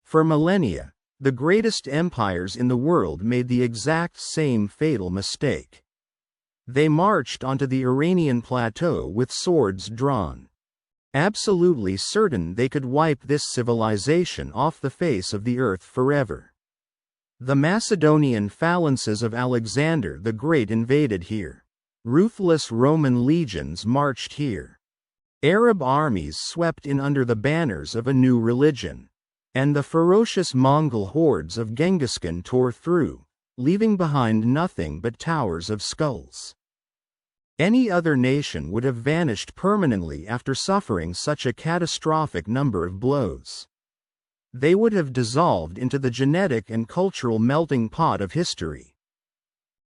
For millennia, the greatest empires in the world made the exact same fatal mistake. They marched onto the Iranian plateau with swords drawn, absolutely certain they could wipe this civilization off the face of the earth forever. The Macedonian phalanxes of Alexander the Great invaded here. Ruthless Roman legions marched here. Arab armies swept in under the banners of a new religion. And the ferocious Mongol hordes of Genghis Khan tore through, leaving behind nothing but towers of skulls. Any other nation would have vanished permanently after suffering such a catastrophic number of blows. They would have dissolved into the genetic and cultural melting pot of history.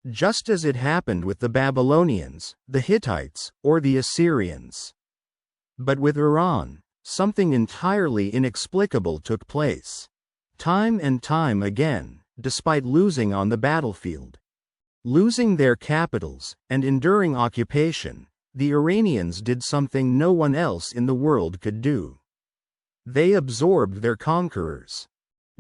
Just as it happened with the Babylonians, the Hittites, or the Assyrians. But with Iran, something entirely inexplicable took place. Time and time again, despite losing on the battlefield, losing their capitals, and enduring occupation, the Iranians did something no one else in the world could do. They absorbed their conquerors.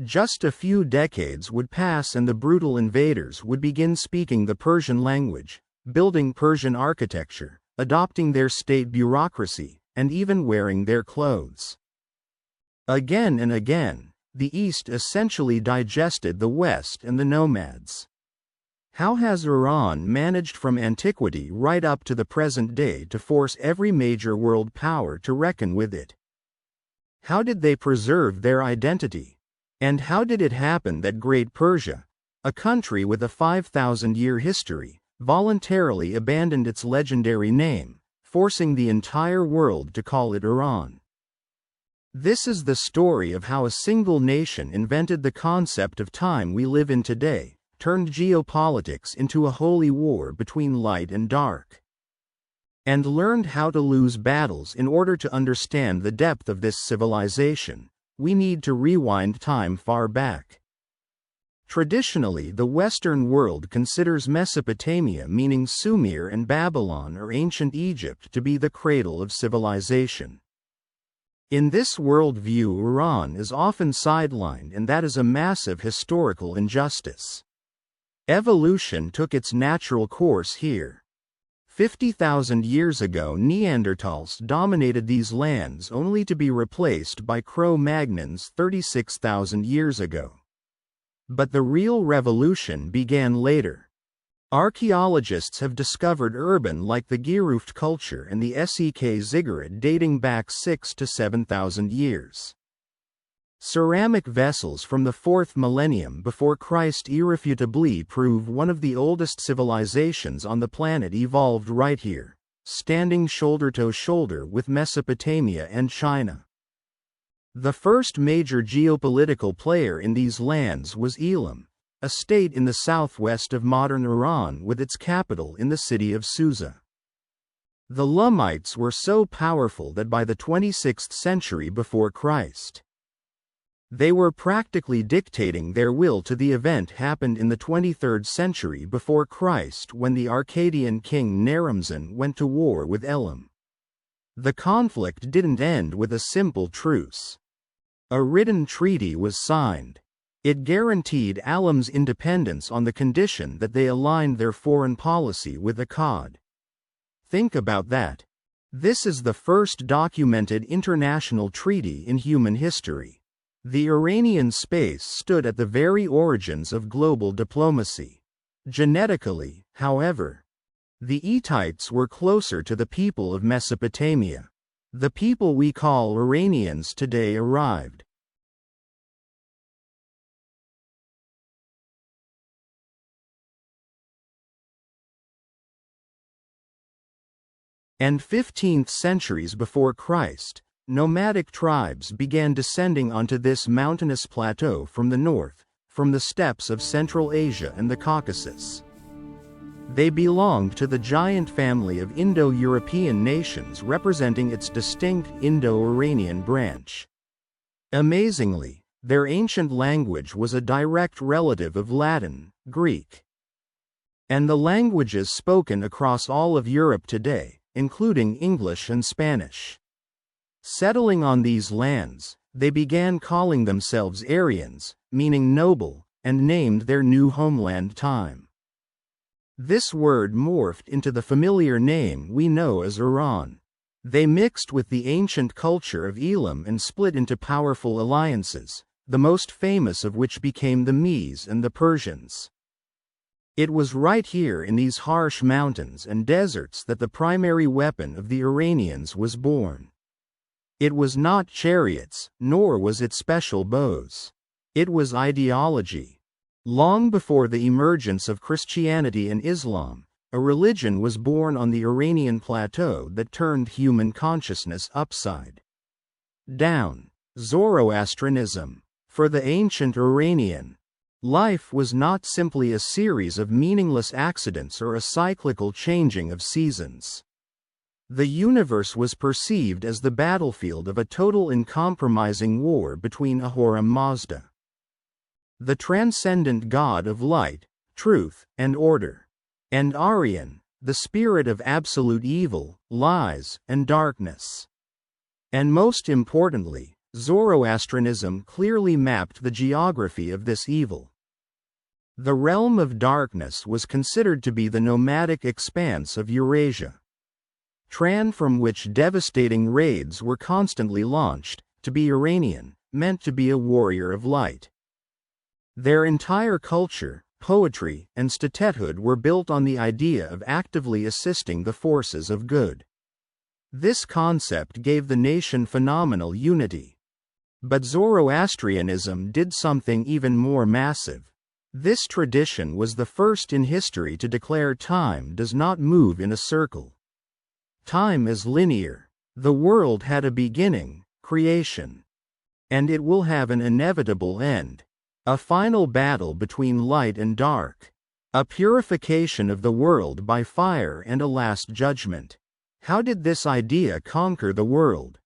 Just a few decades would pass and the brutal invaders would begin speaking the Persian language, building Persian architecture, adopting their state bureaucracy, and even wearing their clothes. Again and again, the East essentially digested the West and the nomads. How has Iran managed from antiquity right up to the present day to force every major world power to reckon with it? How did they preserve their identity? And how did it happen that Great Persia, a country with a 5,000-year history, voluntarily abandoned its legendary name, forcing the entire world to call it Iran? This is the story of how a single nation invented the concept of time we live in today, turned geopolitics into a holy war between light and dark, and learned how to lose battles. In order to understand the depth of this civilization, we need to rewind time far back. Traditionally, the Western world considers Mesopotamia, meaning Sumer, and Babylon or ancient Egypt, to be the cradle of civilization. In this worldview, Iran is often sidelined, and that is a massive historical injustice. Evolution took its natural course here. 50,000 years ago, Neanderthals dominated these lands, only to be replaced by Cro-Magnons 36,000 years ago. But the real revolution began later. Archaeologists have discovered urban like the Geruft culture and the Sek ziggurat dating back 6,000 to 7,000 years. Ceramic vessels from the 4th millennium before Christ irrefutably prove one of the oldest civilizations on the planet evolved right here, standing shoulder to shoulder with Mesopotamia and China. The first major geopolitical player in these lands was Elam, a state in the southwest of modern Iran with its capital in the city of Susa. The Lamites were so powerful that by the 26th century before Christ, they were practically dictating their will to the event happened in the 23rd century before Christ when the Arcadian king Naram-Sin went to war with Elam. The conflict didn't end with a simple truce. A written treaty was signed. It guaranteed Elam's independence on the condition that they aligned their foreign policy with Akkad. Think about that. This is the first documented international treaty in human history. The Iranian space stood at the very origins of global diplomacy. Genetically, however, the Hittites were closer to the people of Mesopotamia. The people we call Iranians today arrived and 15th centuries before Christ, nomadic tribes began descending onto this mountainous plateau from the north, from the steppes of Central Asia and the Caucasus. They belonged to the giant family of Indo-European nations representing its distinct Indo-Iranian branch. Amazingly, their ancient language was a direct relative of Latin, Greek, and the languages spoken across all of Europe today, including English and Spanish. Settling on these lands, They began calling themselves Aryans, meaning noble, and named their new homeland Time. This word morphed into the familiar name we know as Iran. They mixed with the ancient culture of Elam and split into powerful alliances, the most famous of which became the Medes and the Persians. It was right here in these harsh mountains and deserts that the primary weapon of the Iranians was born. It was not chariots, nor was it special bows. It was ideology. Long before the emergence of Christianity and Islam, a religion was born on the Iranian plateau that turned human consciousness upside down. Zoroastrianism. For the ancient Iranian, life was not simply a series of meaningless accidents or a cyclical changing of seasons. The universe was perceived as the battlefield of a total uncompromising war between Ahura Mazda, the transcendent god of light, truth, and order, and Aryan, the spirit of absolute evil, lies, and darkness. And most importantly, Zoroastrianism clearly mapped the geography of this evil. The realm of darkness was considered to be the nomadic expanse of Eurasia, from which devastating raids were constantly launched. To be Iranian meant to be a warrior of light. Their entire culture, poetry, and statehood were built on the idea of actively assisting the forces of good. This concept gave the nation phenomenal unity. But Zoroastrianism did something even more massive. This tradition was the first in history to declare time does not move in a circle. Time is linear. The world had a beginning, creation. And it will have an inevitable end. A final battle between light and dark. A purification of the world by fire and a last judgment. How did this idea conquer the world?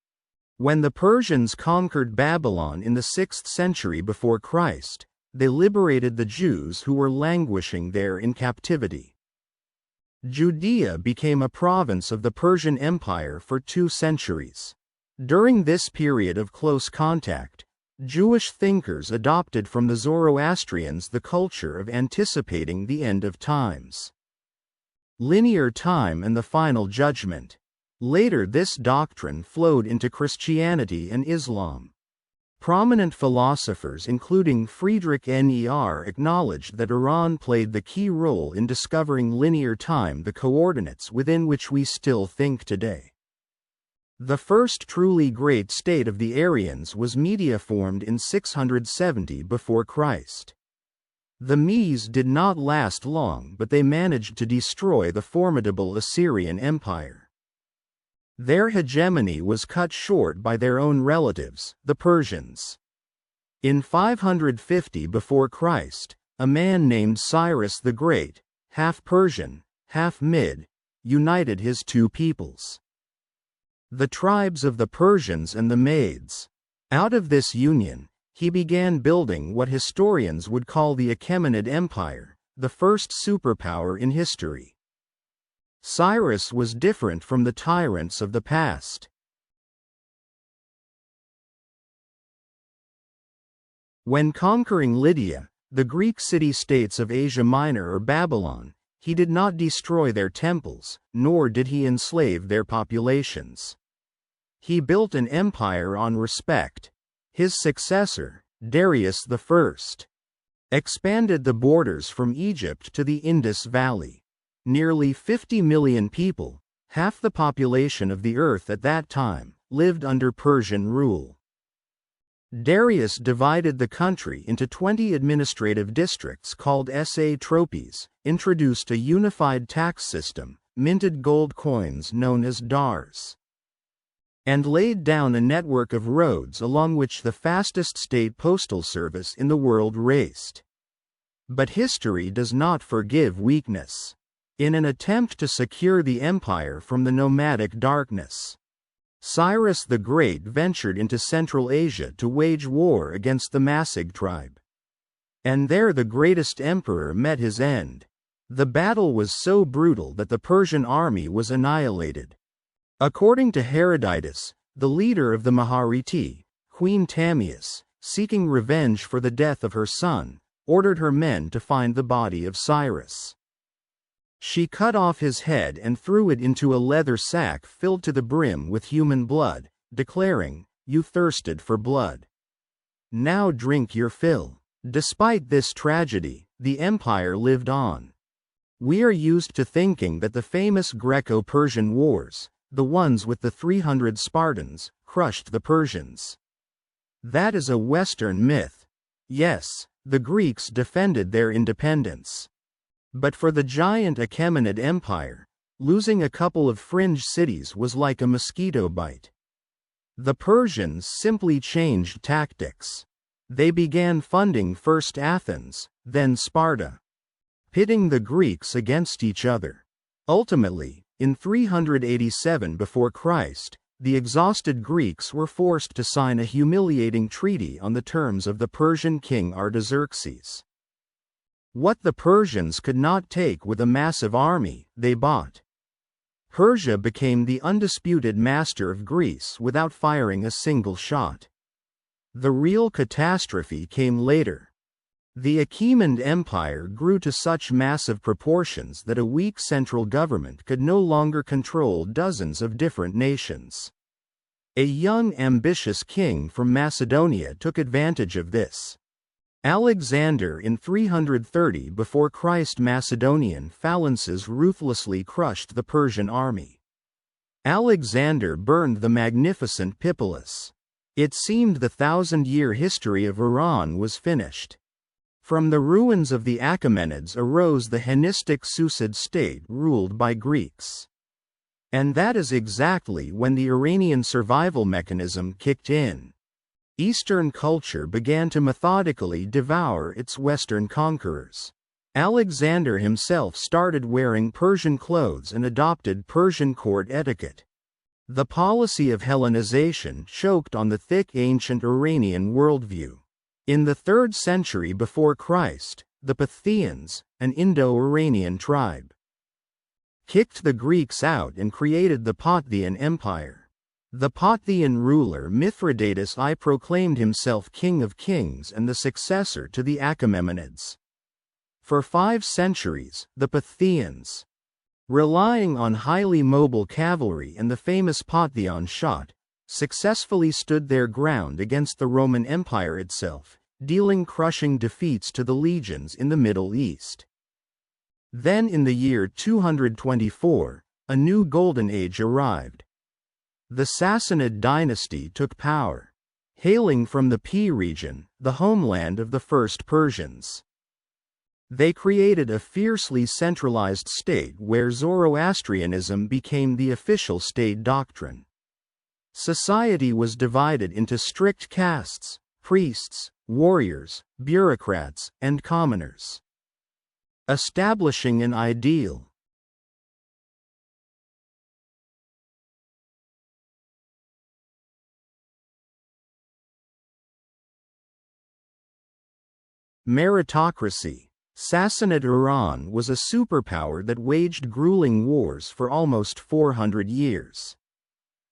When the Persians conquered Babylon in the 6th century before Christ, they liberated the Jews who were languishing there in captivity. Judea became a province of the Persian Empire for 2 centuries. During this period of close contact, Jewish thinkers adopted from the Zoroastrians the culture of anticipating the end of times. Linear time and the final judgment. Later this doctrine flowed into Christianity and Islam. Prominent philosophers including Friedrich Ner acknowledged that Iran played the key role in discovering linear time, the coordinates within which we still think today. The first truly great state of the Aryans was Media, formed in 670 before Christ. The Medes did not last long, but they managed to destroy the formidable Assyrian Empire. Their hegemony was cut short by their own relatives, the Persians. In 550 before Christ, a man named Cyrus the Great, half Persian, half Mede, united his two peoples, the tribes of the Persians and the Medes. Out of this union, he began building what historians would call the Achaemenid Empire, the first superpower in history. Cyrus was different from the tyrants of the past. When conquering Lydia, the Greek city-states of Asia Minor or Babylon, he did not destroy their temples, nor did he enslave their populations. He built an empire on respect. His successor, Darius I, expanded the borders from Egypt to the Indus Valley. Nearly 50 million people, half the population of the earth at that time, lived under Persian rule. Darius divided the country into 20 administrative districts called satrapies, introduced a unified tax system, minted gold coins known as dars, and laid down a network of roads along which the fastest state postal service in the world raced. But history does not forgive weakness. In an attempt to secure the empire from the nomadic darkness, Cyrus the Great ventured into Central Asia to wage war against the Massig tribe. And there the greatest emperor met his end. The battle was so brutal that the Persian army was annihilated. According to Herodotus, the leader of the Mahariti, Queen Tamias, seeking revenge for the death of her son, ordered her men to find the body of Cyrus. She cut off his head and threw it into a leather sack filled to the brim with human blood, declaring, "You thirsted for blood. Now drink your fill." Despite this tragedy, the empire lived on. We are used to thinking that the famous Greco-Persian wars, the ones with the 300 Spartans, crushed the Persians. That is a Western myth. Yes, the Greeks defended their independence. But for the giant Achaemenid Empire, losing a couple of fringe cities was like a mosquito bite. The Persians simply changed tactics. They began funding first Athens, then Sparta, pitting the Greeks against each other. Ultimately, in 387 before Christ, the exhausted Greeks were forced to sign a humiliating treaty on the terms of the Persian king Artaxerxes. What the Persians could not take with a massive army, they bought. Persia became the undisputed master of Greece without firing a single shot. The real catastrophe came later. The Achaemenid Empire grew to such massive proportions that a weak central government could no longer control dozens of different nations. A young ambitious king from Macedonia took advantage of this. Alexander in 330 before Christ Macedonian phalanxes ruthlessly crushed the Persian army. Alexander burned the magnificent Pipolis. It seemed the 1,000-year history of Iran was finished. From the ruins of the Achaemenids arose the Hellenistic Seleucid state ruled by Greeks. And that is exactly when the Iranian survival mechanism kicked in. Eastern culture began to methodically devour its Western conquerors. Alexander himself started wearing Persian clothes and adopted Persian court etiquette. The policy of Hellenization choked on the thick ancient Iranian worldview. In the 3rd century before Christ, the Parthians, an Indo-Iranian tribe, kicked the Greeks out and created the Parthian Empire. The Parthian ruler Mithridates I proclaimed himself king of kings and the successor to the Achaemenids. For 5 centuries, the Parthians, relying on highly mobile cavalry and the famous Parthian shot, successfully stood their ground against the Roman Empire itself, dealing crushing defeats to the legions in the Middle East. Then in the year 224, a new golden age arrived. The Sassanid dynasty took power, hailing from the P region, the homeland of the first Persians. They created a fiercely centralized state where Zoroastrianism became the official state doctrine. Society was divided into strict castes, priests, warriors, bureaucrats, and commoners, establishing an ideal. Meritocracy. Sassanid Iran was a superpower that waged grueling wars for almost 400 years.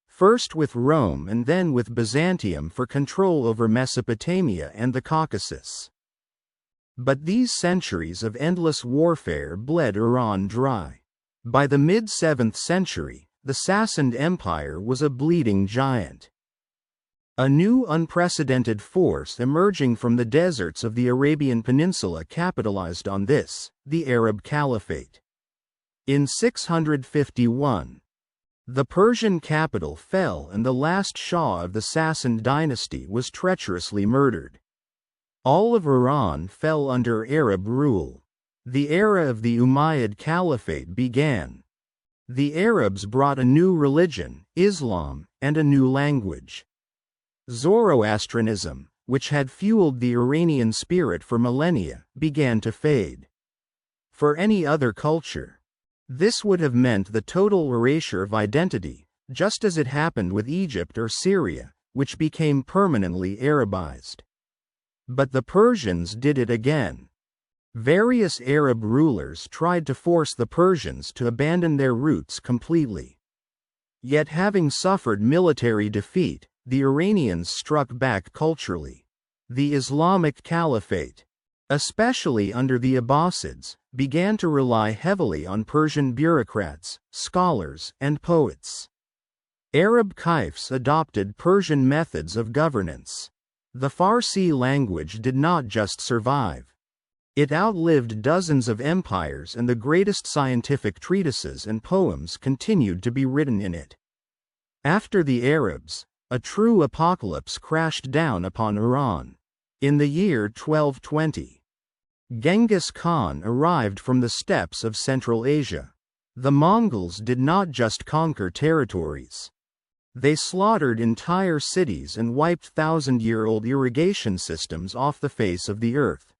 First with Rome and then with Byzantium for control over Mesopotamia and the Caucasus. But these centuries of endless warfare bled Iran dry. By the mid-7th century, the Sassanid Empire was a bleeding giant. A new unprecedented force emerging from the deserts of the Arabian Peninsula capitalized on this, the Arab Caliphate. In 651, the Persian capital fell and the last Shah of the Sassanid dynasty was treacherously murdered. All of Iran fell under Arab rule. The era of the Umayyad Caliphate began. The Arabs brought a new religion, Islam, and a new language. Zoroastrianism, which had fueled the Iranian spirit for millennia, began to fade. For any other culture, this would have meant the total erasure of identity, just as it happened with Egypt or Syria, which became permanently Arabized. But the Persians did it again. Various Arab rulers tried to force the Persians to abandon their roots completely. Yet having suffered military defeat, the Iranians struck back culturally. The Islamic Caliphate, especially under the Abbasids, began to rely heavily on Persian bureaucrats, scholars, and poets. Arab caliphs adopted Persian methods of governance. The Farsi language did not just survive. It outlived dozens of empires, and the greatest scientific treatises and poems continued to be written in it. After the Arabs, a true apocalypse crashed down upon Iran. In the year 1220, Genghis Khan arrived from the steppes of Central Asia. The Mongols did not just conquer territories. They slaughtered entire cities and wiped thousand-year-old irrigation systems off the face of the earth.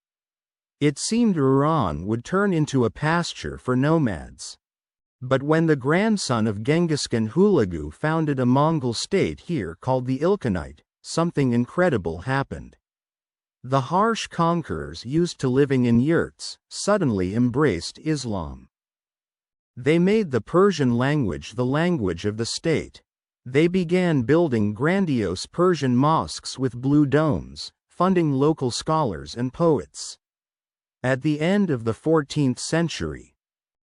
It seemed Iran would turn into a pasture for nomads. But when the grandson of Genghis Khan Hulagu founded a Mongol state here called the Ilkhanate, something incredible happened. The harsh conquerors used to living in yurts suddenly embraced Islam. They made the Persian language the language of the state. They began building grandiose Persian mosques with blue domes, funding local scholars and poets. At the end of the 14th century,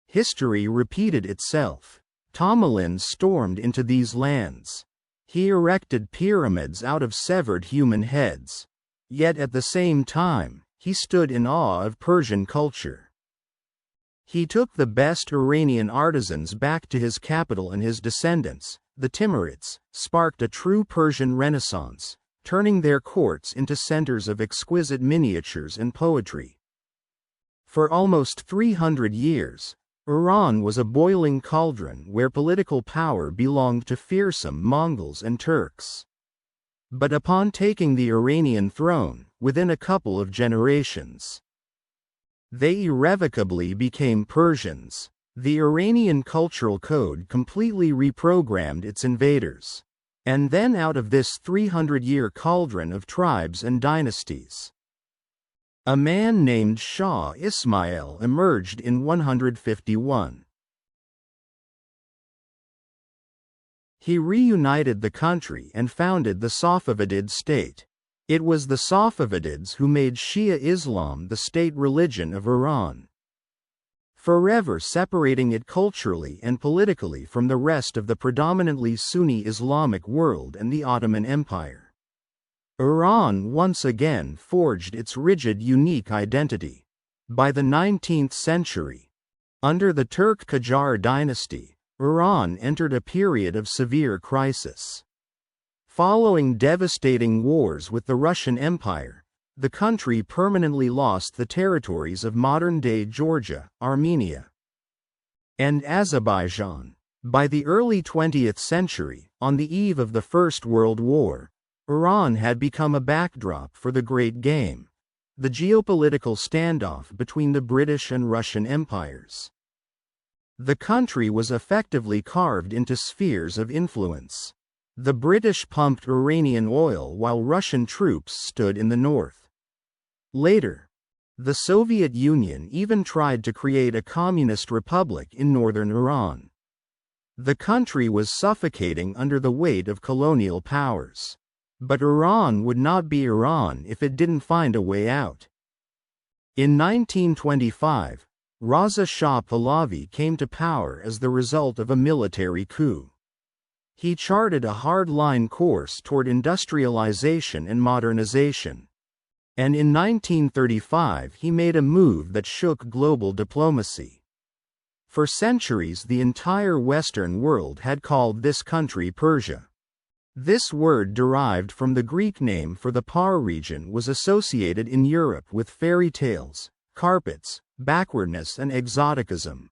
history repeated itself. Tamerlane stormed into these lands. He erected pyramids out of severed human heads. Yet at the same time, he stood in awe of Persian culture. He took the best Iranian artisans back to his capital, and his descendants, the Timurids, sparked a true Persian Renaissance, turning their courts into centers of exquisite miniatures and poetry. For almost 300 years, Iran was a boiling cauldron where political power belonged to fearsome Mongols and Turks. But upon taking the Iranian throne, within a couple of generations, they irrevocably became Persians. The Iranian cultural code completely reprogrammed its invaders. And then out of this 300-year cauldron of tribes and dynasties, a man named Shah Ismail emerged in 151. He reunited the country and founded the Safavid state. It was the Safavids who made Shia Islam the state religion of Iran, forever separating it culturally and politically from the rest of the predominantly Sunni Islamic world and the Ottoman Empire. Iran once again forged its rigid, unique identity. By the 19th century, under the Turk Qajar dynasty, Iran entered a period of severe crisis. Following devastating wars with the Russian Empire, the country permanently lost the territories of modern-day Georgia, Armenia, and Azerbaijan. By the early 20th century, on the eve of the First World War, Iran had become a backdrop for the Great Game, the geopolitical standoff between the British and Russian empires. The country was effectively carved into spheres of influence. The British pumped Iranian oil while Russian troops stood in the north. Later, the Soviet Union even tried to create a communist republic in northern Iran. The country was suffocating under the weight of colonial powers. But Iran would not be Iran if it didn't find a way out. In 1925, Raza Shah Pahlavi came to power as the result of a military coup. He charted a hard-line course toward industrialization and modernization. And in 1935 he made a move that shook global diplomacy. For centuries the entire Western world had called this country Persia. This word, derived from the Greek name for the Par region, was associated in Europe with fairy tales, carpets, backwardness and exoticism.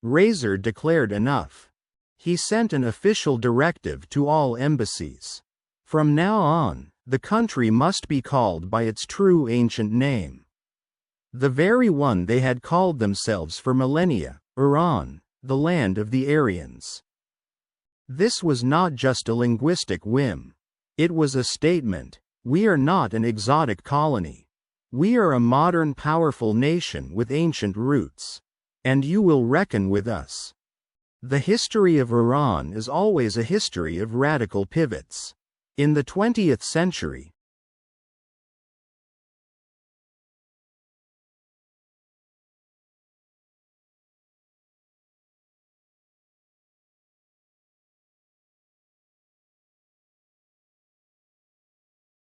Razor declared enough. He sent an official directive to all embassies. From now on, the country must be called by its true ancient name. The very one they had called themselves for millennia, Iran, the land of the Aryans. This was not just a linguistic whim. It was a statement: we are not an exotic colony. We are a modern, powerful nation with ancient roots. And you will reckon with us. The history of Iran is always a history of radical pivots. In the 20th century,